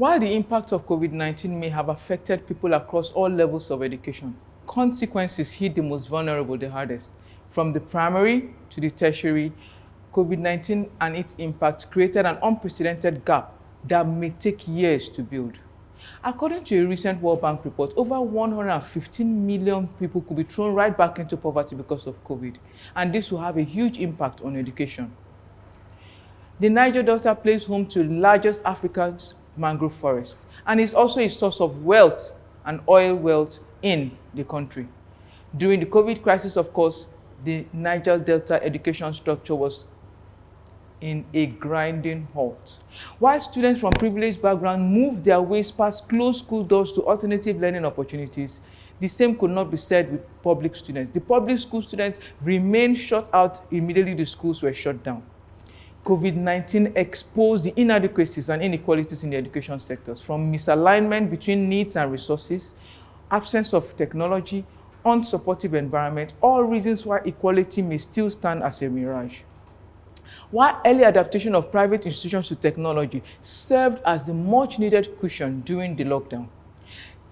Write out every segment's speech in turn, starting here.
While the impact of COVID-19 may have affected people across all levels of education, consequences hit the most vulnerable the hardest. From the primary to the tertiary, COVID-19 and its impact created an unprecedented gap that may take years to build. According to a recent World Bank report, over 115 million people could be thrown right back into poverty because of COVID, and this will have a huge impact on education. The Niger Delta plays home to the largest Africa's mangrove forest, and is also a source of wealth and oil wealth in the country. During the COVID crisis, of course, the Niger Delta education structure was in a grinding halt. While students from privileged backgrounds moved their ways past closed school doors to alternative learning opportunities, the same could not be said with public students. The public school students remained shut out immediately the schools were shut down. COVID-19 exposed the inadequacies and inequalities in the education sectors, from misalignment between needs and resources, absence of technology, unsupportive environment, all reasons why equality may still stand as a mirage. While early adaptation of private institutions to technology served as the much-needed cushion during the lockdown,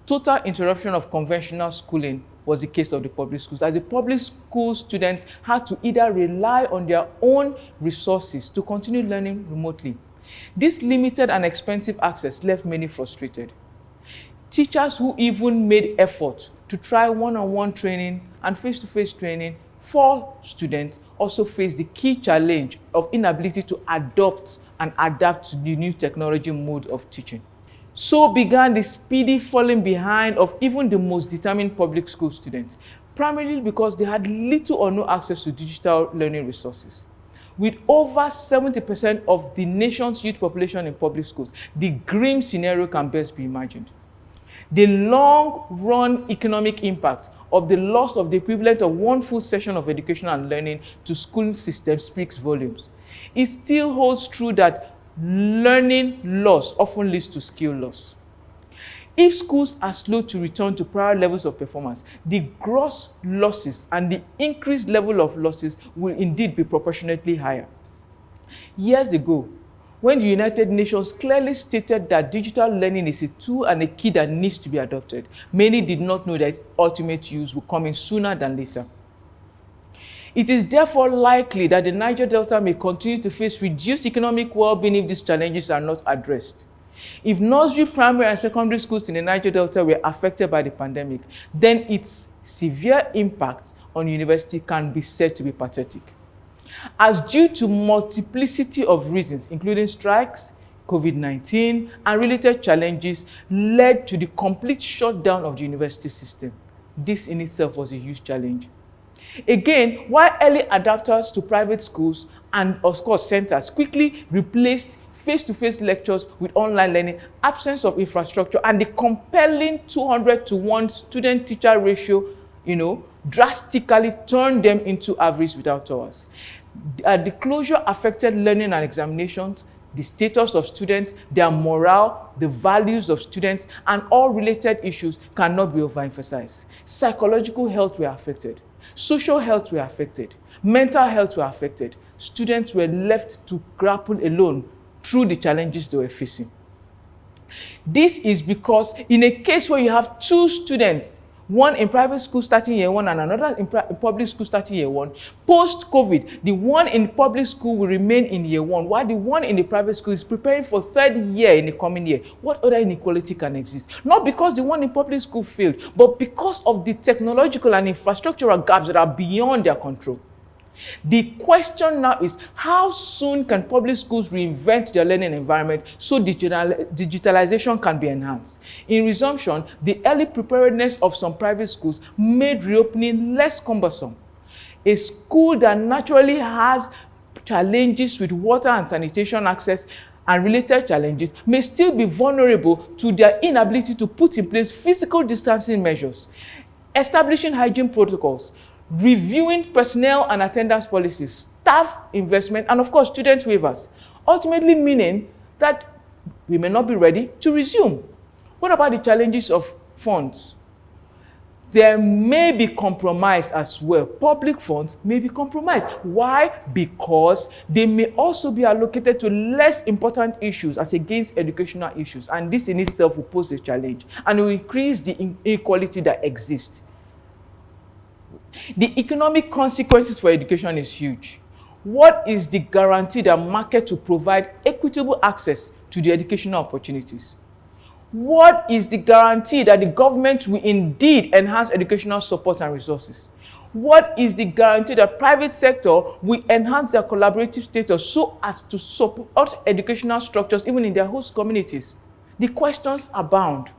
total interruption of conventional schooling was the case of the public schools, as the public school students had to either rely on their own resources to continue learning remotely. This limited and expensive access left many frustrated. Teachers who even made effort to try one-on-one training and face-to-face training for students also face the key challenge of inability to adopt and adapt to the new technology mode of teaching. So began the speedy falling behind of even the most determined public school students, primarily because they had little or no access to digital learning resources. With over 70% of the nation's youth population in public schools, the grim scenario can best be imagined. The long-run economic impact of the loss of the equivalent of one full session of education and learning to school systems speaks volumes. It still holds true that learning loss often leads to skill loss. If schools are slow to return to prior levels of performance, the gross losses and the increased level of losses will indeed be proportionately higher. Years ago, when the United Nations clearly stated that digital learning is a tool and a key that needs to be adopted, many did not know that its ultimate use will come in sooner than later. It is therefore likely that the Niger Delta may continue to face reduced economic well-being if these challenges are not addressed. If nursery, primary, and secondary schools in the Niger Delta were affected by the pandemic, then its severe impact on university can be said to be pathetic. As due to multiplicity of reasons, including strikes, COVID-19, and related challenges, led to the complete shutdown of the university system. This in itself was a huge challenge. Again, while early adapters to private schools and, of course, centers quickly replaced face-to-face lectures with online learning, absence of infrastructure, and the compelling 200-to-1 student-teacher ratio, drastically turned them into average without hours. The closure affected learning and examinations, the status of students, their morale, the values of students, and all related issues cannot be overemphasized. Psychological health were affected. Social health were affected. Mental health were affected. Students were left to grapple alone through the challenges they were facing. This is because in a case where you have two students, one in private school starting year one and another in public school starting year one, post-COVID, the one in public school will remain in year one, while the one in the private school is preparing for third year in the coming year. What other inequality can exist? Not because the one in public school failed, but because of the technological and infrastructural gaps that are beyond their control. The question now is, how soon can public schools reinvent their learning environment so digitalization can be enhanced? In resumption, the early preparedness of some private schools made reopening less cumbersome. A school that naturally has challenges with water and sanitation access and related challenges may still be vulnerable to their inability to put in place physical distancing measures, establishing hygiene protocols, reviewing personnel and attendance policies, staff investment, and of course, student waivers, ultimately meaning that we may not be ready to resume. What about the challenges of funds? there may be compromise as well. Public funds may be compromised. Why? Because they may also be allocated to less important issues as against educational issues. And this in itself will pose a challenge and will increase the inequality that exists. The economic consequences for education is huge. What is the guarantee that market will provide equitable access to the educational opportunities? What is the guarantee that the government will indeed enhance educational support and resources? What is the guarantee that private sector will enhance their collaborative status so as to support educational structures even in their host communities? The questions abound.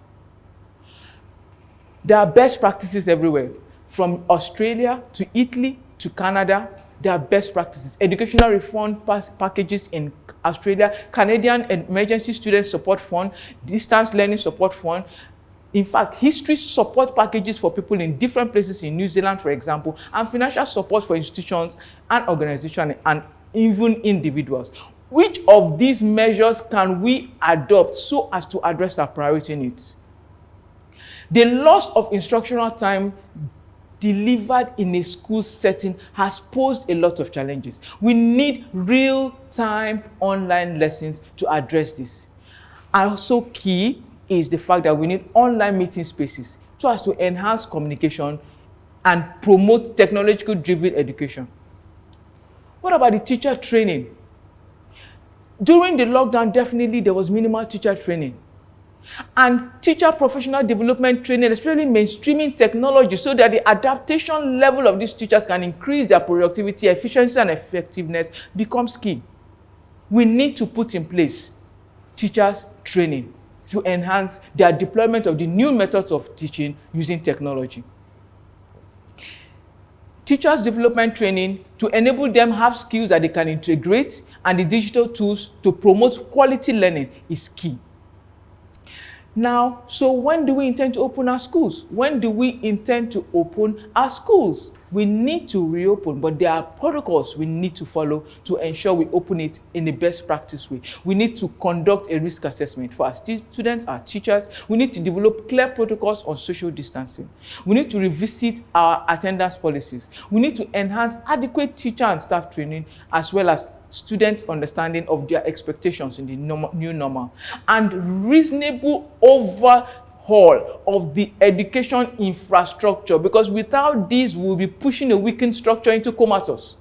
There are best practices everywhere, from Australia to Italy to Canada. There are best practices. Educational reform packages in Australia, Canadian Emergency Student Support Fund, Distance Learning Support Fund. In fact, history support packages for people in different places in New Zealand, for example, and financial support for institutions and organizations and even individuals. Which of these measures can we adopt so as to address our priority needs? The loss of instructional time delivered in a school setting has posed a lot of challenges. We need real-time online lessons to address this. Also key is the fact that we need online meeting spaces so as to enhance communication and promote technological-driven education. What about the teacher training? During the lockdown, definitely there was minimal teacher training. And teacher professional development training, especially mainstreaming technology so that the adaptation level of these teachers can increase their productivity, efficiency, and effectiveness becomes key. We need to put in place teachers training to enhance their deployment of the new methods of teaching using technology. Teachers development training to enable them have skills that they can integrate and the digital tools to promote quality learning is key. Now, so when do we intend to open our schools? When do we intend to open our schools? We need to reopen, but there are protocols we need to follow to ensure we open it in the best practice way. We need to conduct a risk assessment for our students, our teachers. We need to develop clear protocols on social distancing. We need to revisit our attendance policies. We need to enhance adequate teacher and staff training as well as students' understanding of their expectations in the new normal, and reasonable overhaul of the education infrastructure, because without this, we'll be pushing a weakened structure into comatose.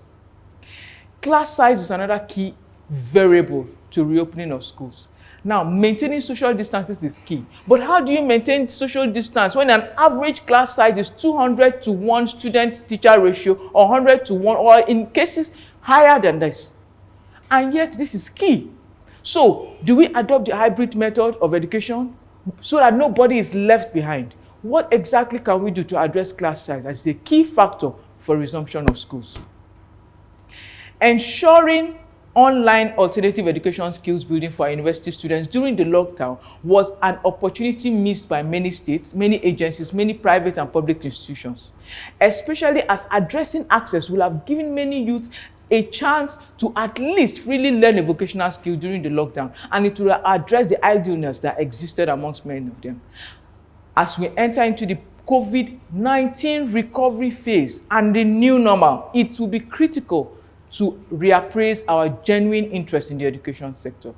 Class size is another key variable to reopening of schools. Now, maintaining social distances is key. But how do you maintain social distance when an average class size is 200 to 1 student-teacher ratio, or 100 to 1, or in cases higher than this? And yet, this is key. So, do we adopt the hybrid method of education so that nobody is left behind? What exactly can we do to address class size as a key factor for resumption of schools? Ensuring online alternative education skills building for our university students during the lockdown was an opportunity missed by many states, many agencies, many private and public institutions, especially as addressing access will have given many youths a chance to at least really learn a vocational skill during the lockdown, and it will address the idleness that existed amongst many of them. As we enter into the COVID-19 recovery phase and the new normal, it will be critical to reappraise our genuine interest in the education sector.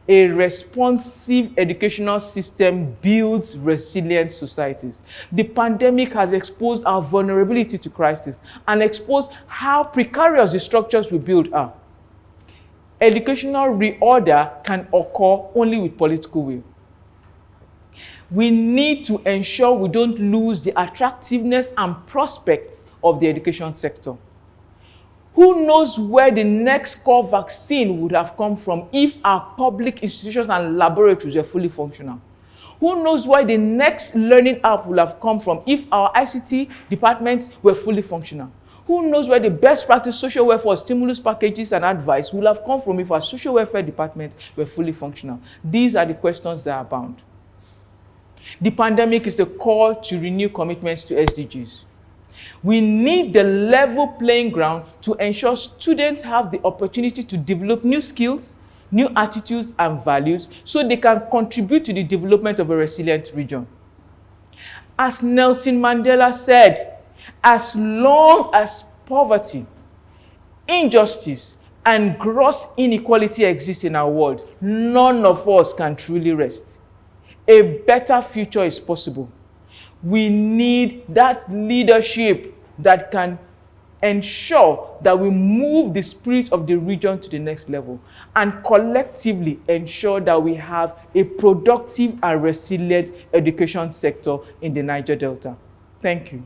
A responsive educational system builds resilient societies. The pandemic has exposed our vulnerability to crisis and exposed how precarious the structures we build are. Educational reorder can occur only with political will. We need to ensure we don't lose the attractiveness and prospects of the education sector. Who knows where the next core vaccine would have come from if our public institutions and laboratories were fully functional? Who knows where the next learning app would have come from if our ICT departments were fully functional? Who knows where the best practice social welfare stimulus packages and advice would have come from if our social welfare departments were fully functional? These are the questions that are bound. The pandemic is the call to renew commitments to SDGs. We need the level playing ground to ensure students have the opportunity to develop new skills, new attitudes, and values so they can contribute to the development of a resilient region. As Nelson Mandela said, as long as poverty, injustice, and gross inequality exist in our world, none of us can truly rest. A better future is possible. We need that leadership that can ensure that we move the spirit of the region to the next level and collectively ensure that we have a productive and resilient education sector in the Niger Delta. Thank you.